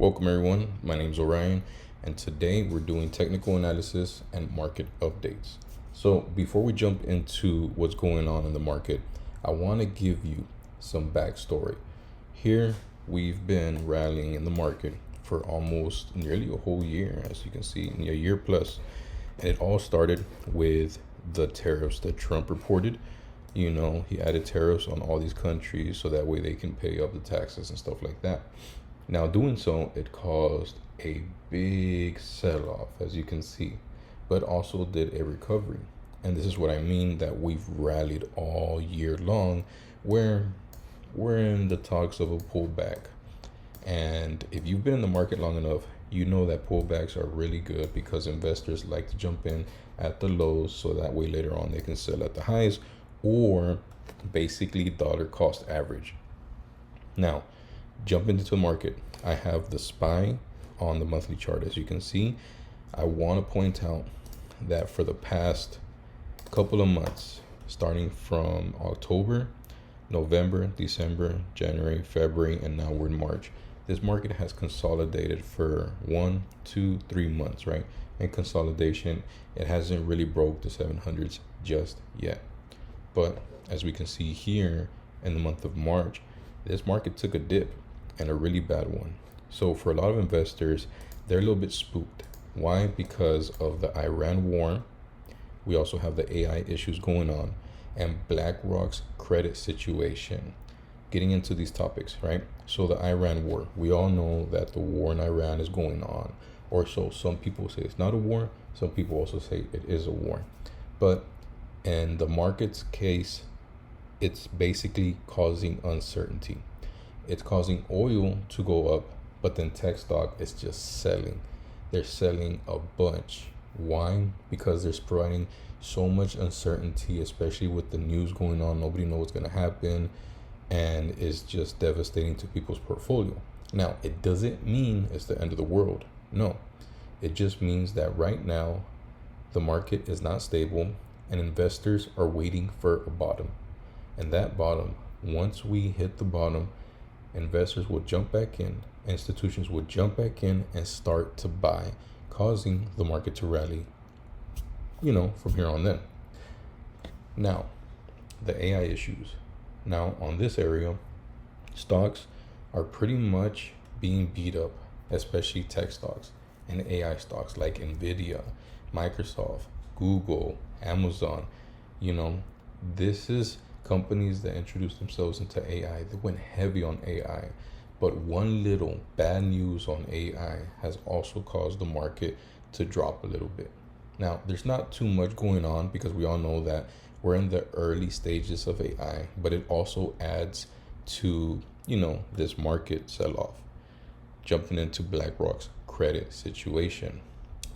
Welcome everyone, my name is Orion, and today we're doing technical analysis and market updates. So before we jump into what's going on in the market, I want to give you some backstory. Here we've been rallying in the market for almost nearly a whole year, as you can see, a year plus. And it all started with the tariffs that Trump reported. He added tariffs on all these countries so that way they can pay up the taxes and stuff like that. Now, doing so, it caused a big sell-off, as you can see, but also did a recovery. And this is what I mean, that we've rallied all year long, where we're in the talks of a pullback. And if you've been in the market long enough, you know that pullbacks are really good because investors like to jump in at the lows so that way later on they can sell at the highs, or basically dollar cost average. Now, jumping into the market, I have the SPY on the monthly chart. As you can see, I want to point out that for the past couple of months, starting from October, November, December, January, February, and now we're in March, this market has consolidated for 1, 2, 3 months, right? And consolidation, it hasn't really broke the 700s just yet. But as we can see here in the month of March, this market took a dip, and a really bad one. So for a lot of investors, they're a little bit spooked. Why? Because of the Iran war. We also have the AI issues going on and BlackRock's credit situation. Getting into these topics, right? So the Iran war, we all know that the war in Iran is going on, or so some people say. It's not a war. Some people also say it is a war. But in the market's case, it's basically causing uncertainty. It's causing oil to go up, but then tech stock is just selling. They're selling a bunch. Why? Because they're spreading so much uncertainty, especially with the news going on. Nobody knows what's going to happen, and it's just devastating to people's portfolio. Now, it doesn't mean it's the end of the world. No, it just means that right now the market is not stable and investors are waiting for a bottom. And that bottom, once we hit the bottom, investors will jump back in, institutions will jump back in and start to buy, causing the market to rally, from here on then. Now, the AI issues. Now, on this area, stocks are pretty much being beat up, especially tech stocks and AI stocks like Nvidia, Microsoft, Google, Amazon. This is companies that introduced themselves into AI. They went heavy on AI, but one little bad news on AI has also caused the market to drop a little bit. Now, there's not too much going on because we all know that we're in the early stages of AI, but it also adds to, this market sell-off. Jumping into BlackRock's credit situation.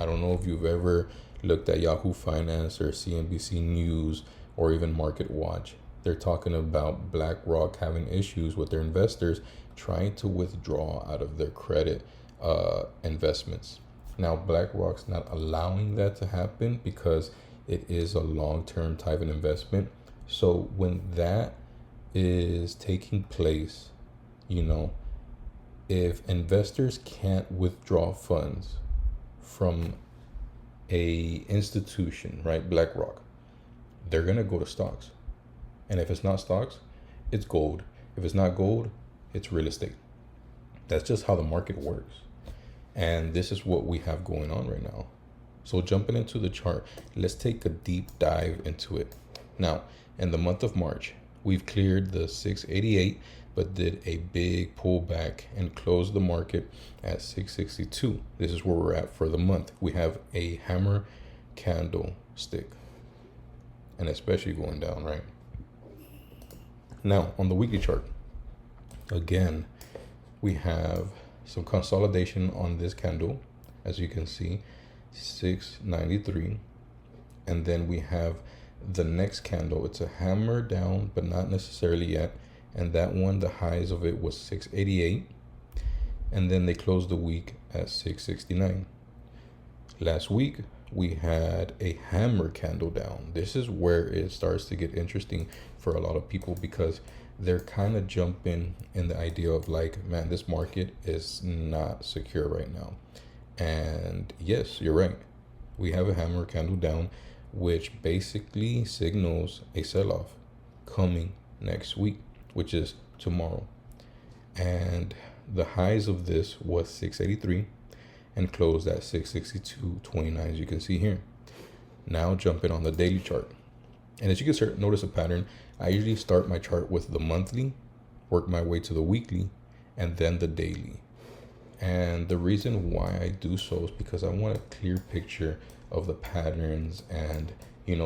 I don't know if you've ever looked at Yahoo Finance or CNBC News or even Market Watch. They're talking about BlackRock having issues with their investors trying to withdraw out of their credit investments. Now, BlackRock's not allowing that to happen because it is a long-term type of investment. So when that is taking place, if investors can't withdraw funds from a institution, right, BlackRock, they're going to go to stocks. And if it's not stocks, it's gold. If it's not gold, it's real estate. That's just how the market works. And this is what we have going on right now. So jumping into the chart, let's take a deep dive into it. Now, in the month of March, we've cleared the 688, but did a big pullback and closed the market at 662. This is where we're at for the month. We have a hammer candlestick, and especially going down, right? Now, on the weekly chart, again, we have some consolidation on this candle, as you can see, 693. And then we have the next candle. It's a hammer down, but not necessarily yet. And that one, the highs of it was 688. And then they closed the week at 669. Last week, we had a hammer candle down. This is where it starts to get interesting for a lot of people because they're kind of jumping in the idea of like, man, this market is not secure right now. And yes, you're right. We have a hammer candle down, which basically signals a sell-off coming next week, which is tomorrow. And the highs of this was 683 and closed at 662.29, as you can see here. Now jumping on the daily chart. And as you can notice a pattern, I usually start my chart with the monthly, work my way to the weekly, and then the daily. And the reason why I do so is because I want a clear picture of the patterns and,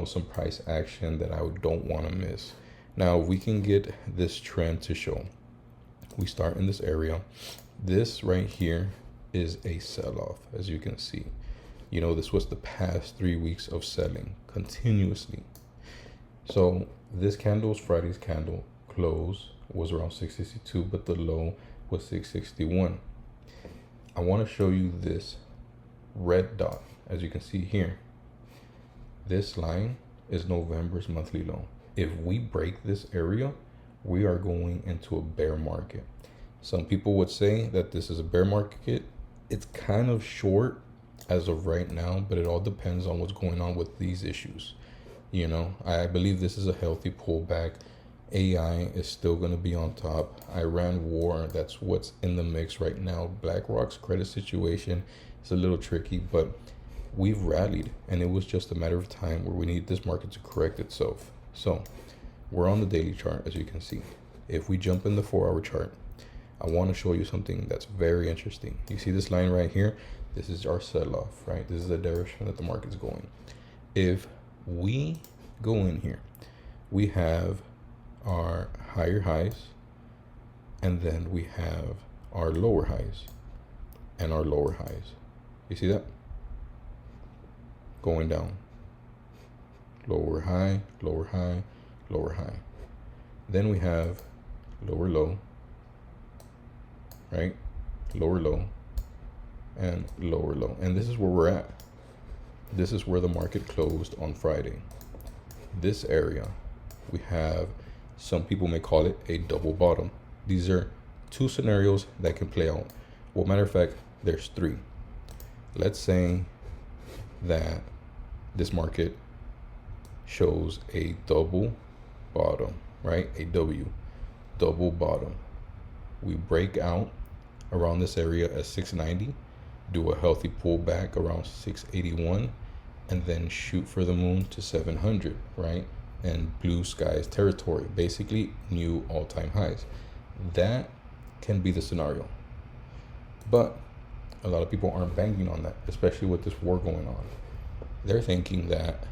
some price action that I don't want to miss. Now, we can get this trend to show. We start in this area. This right here is a sell-off, as you can see. This was the past 3 weeks of selling continuously. So this candle's Friday's candle close was around 662, but the low was 661. I want to show you this red dot, as you can see here. This line is November's monthly low. If we break this area, we are going into a bear market. Some people would say that this is a bear market. It's kind of short as of right now, but it all depends on what's going on with these issues. I believe this is a healthy pullback. AI is still going to be on top. Iran war, that's what's in the mix right now. BlackRock's credit situation is a little tricky, but we've rallied, and it was just a matter of time where we need this market to correct itself. So we're on the daily chart, as you can see. If we jump in the 4-hour chart, I want to show you something that's very interesting. You see this line right here? This is our sell-off, right? This is the direction that the market's going. If we go in here, we have our higher highs, and then we have our lower highs and our lower highs. You see that? Going down. Lower high, lower high, lower high. Then we have lower low, right? Lower low and lower low. And this is where we're at. This is where the market closed on Friday. This area, we have, some people may call it a double bottom. These are two scenarios that can play out. Well, matter of fact, there's 3. Let's say that this market shows a double bottom, right? A W, double bottom. We break out around this area at 690, do a healthy pullback around 681, and then shoot for the moon to 700, right? And blue skies territory, basically new all-time highs. That can be the scenario. But a lot of people aren't banking on that, especially with this war going on. They're thinking that,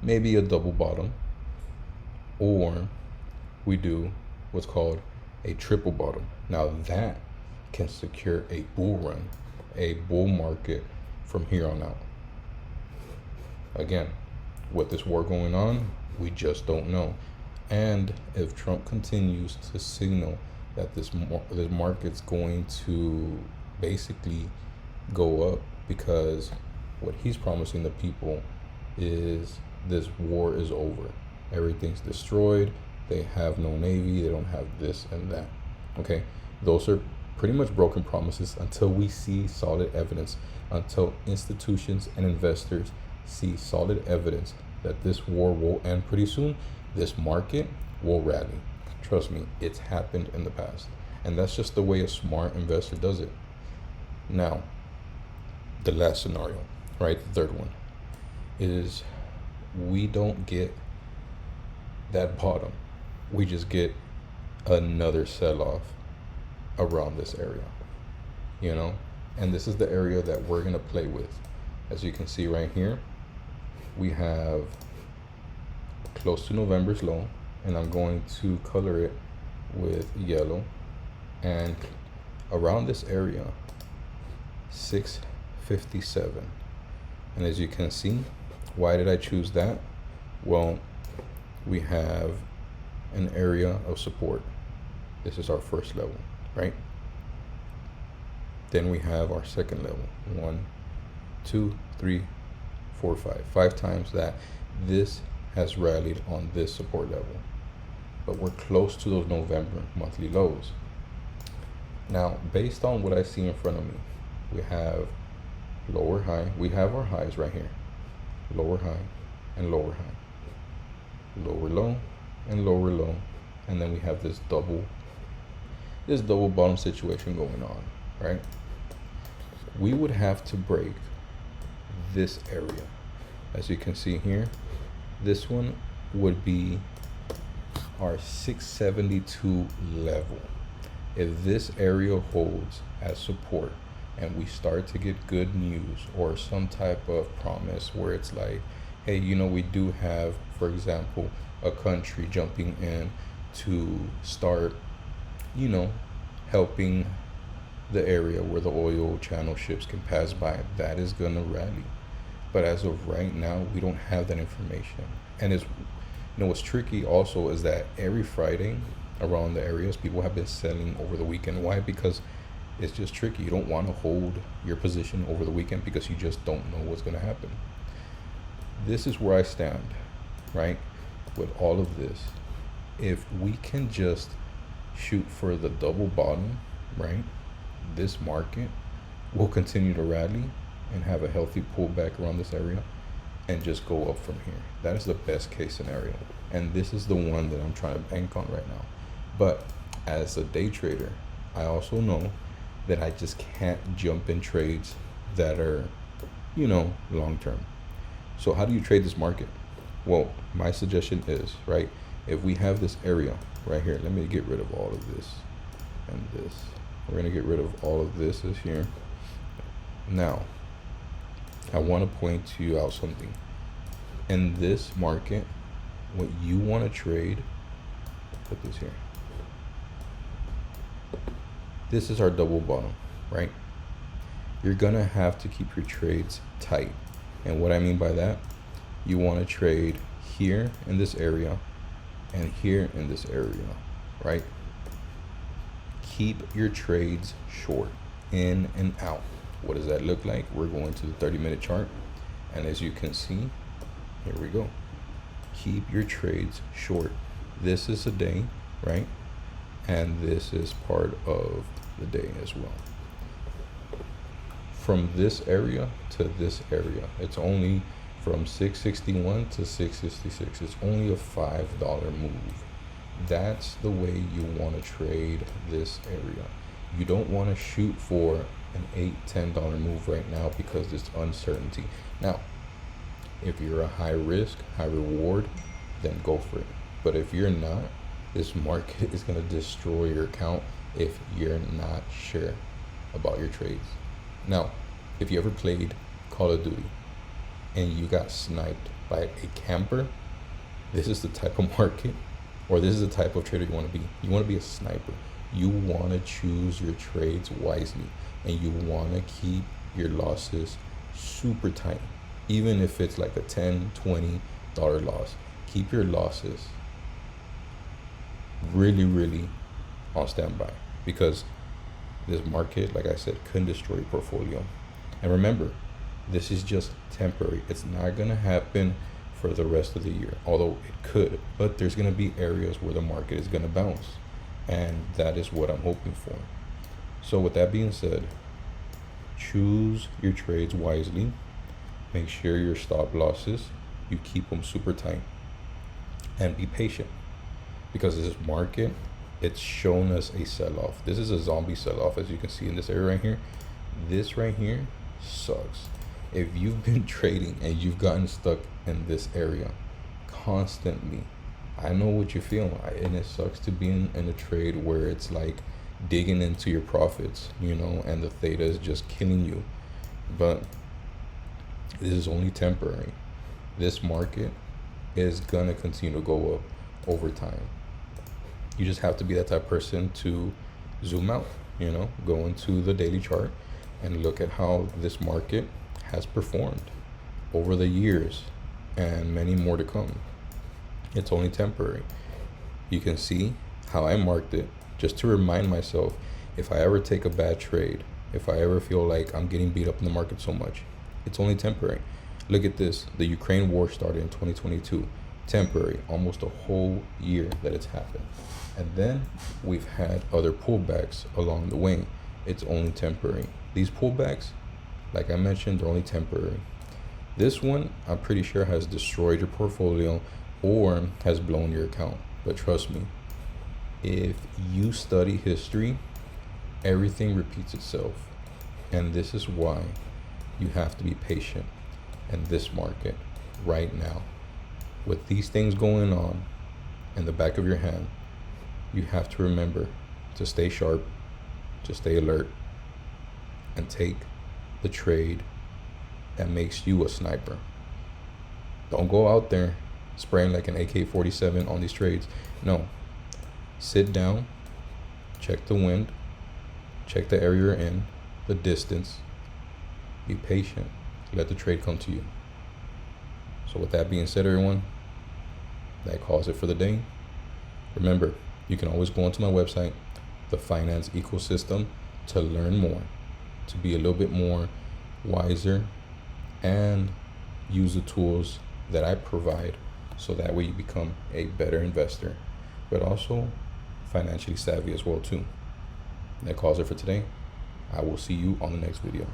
maybe a double bottom, or we do what's called a triple bottom. Now that can secure a bull run, a bull market from here on out. Again, with this war going on, we just don't know. And if Trump continues to signal that this market's going to basically go up, because what he's promising the people is this war is over. Everything's destroyed. They have no navy. They don't have this and that. Okay, those are pretty much broken promises until we see solid evidence, until institutions and investors see solid evidence that this war will end pretty soon. This market will rally. Trust me, it's happened in the past. And that's just the way a smart investor does it. Now, the last scenario, right? The third one is we don't get that bottom. We just get another sell-off around this area, And this is the area that we're going to play with. As you can see right here, we have close to November's low, and I'm going to color it with yellow, and around this area 657. And as you can see, why did I choose that? Well, we have an area of support. This is our first level, right? Then we have our second level. 1, 2, 3, 4, 5 times that. This has rallied on this support level. but we're close to those November monthly lows. Now, based on what I see in front of me, we have lower high. We have our highs right here, lower high and lower high, lower low and lower low, and then we have this double bottom situation going on, right? We would have to break this area. As you can see here, this one would be our 672 level. If this area holds as support and we start to get good news or some type of promise where it's like, hey, we do have, for example, a country jumping in to start, helping the area where the oil channel ships can pass by, that is going to rally. But as of right now, we don't have that information. And what's tricky also is that every Friday around the areas, people have been selling over the weekend. Why? Because it's just tricky. You don't want to hold your position over the weekend because you just don't know what's going to happen. This is where I stand, right? With all of this, if we can just shoot for the double bottom, right? This market will continue to rally and have a healthy pullback around this area and just go up from here. That is the best case scenario. And this is the one that I'm trying to bank on right now. But as a day trader, I also know that I just can't jump in trades that are, long term. So how do you trade this market? Well, my suggestion is, right, if we have this area right here, let me get rid of all of this and this. We're going to get rid of all of this is here. Now, I want to point to you out something. In this market, what you want to trade, put this here. This is our double bottom, right? You're going to have to keep your trades tight. And what I mean by that, you want to trade here in this area and here in this area, right? Keep your trades short, in and out. What does that look like? We're going to the 30-minute chart. And as you can see, here we go. Keep your trades short. This is a day, right? And this is part of the day as well. From this area to this area, it's only from 661 to 666. It's only a $5 move. That's the way you want to trade this area. You don't want to shoot for an $8-10 move right now because there's uncertainty. Now, if you're a high risk, high reward, then go for it. But if you're not, this market is going to destroy your account if you're not sure about your trades. Now, if you ever played Call of Duty and you got sniped by a camper, this is the type of market, or this is the type of trader you want to be. You want to be a sniper. You want to choose your trades wisely, and you want to keep your losses super tight. Even if it's like a $10-20 loss, keep your losses really on standby, because this market, like I said, can destroy your portfolio. And remember, this is just temporary. It's not going to happen for the rest of the year, although it could. But there's going to be areas where the market is going to bounce, and that is what I'm hoping for. So with that being said, choose your trades wisely. Make sure your stop losses, you keep them super tight, and be patient, because this market, it's shown us a sell-off. This is a zombie sell-off, as you can see in this area right here. This right here sucks. If you've been trading and you've gotten stuck in this area constantly, I know what you feel, and it sucks to be in a trade where it's like digging into your profits, and the theta is just killing you. But this is only temporary. This market is gonna continue to go up over time. You just have to be that type of person to zoom out, go into the daily chart and look at how this market has performed over the years, and many more to come. It's only temporary. You can see how I marked it, just to remind myself, if I ever take a bad trade, if I ever feel like I'm getting beat up in the market so much, it's only temporary. Look at this. The Ukraine war started in 2022. temporary, almost a whole year that it's happened. And then we've had other pullbacks along the way. It's only temporary. These pullbacks, like I mentioned, they're only temporary. This one, I'm pretty sure, has destroyed your portfolio or has blown your account. But trust me, if you study history, everything repeats itself. And this is why you have to be patient in this market right now. With these things going on in the back of your hand, you have to remember to stay sharp, to stay alert, and take the trade that makes you a sniper. Don't go out there spraying like an AK-47 on these trades. No, sit down, check the wind, check the area you're in, the distance, be patient, let the trade come to you. So with that being said, everyone, that calls it for the day. Remember, you can always go onto my website, The Finance Ecosystem, to learn more, to be a little bit more wiser, and use the tools that I provide so that way you become a better investor, but also financially savvy as well too. That calls it for today. I will see you on the next video.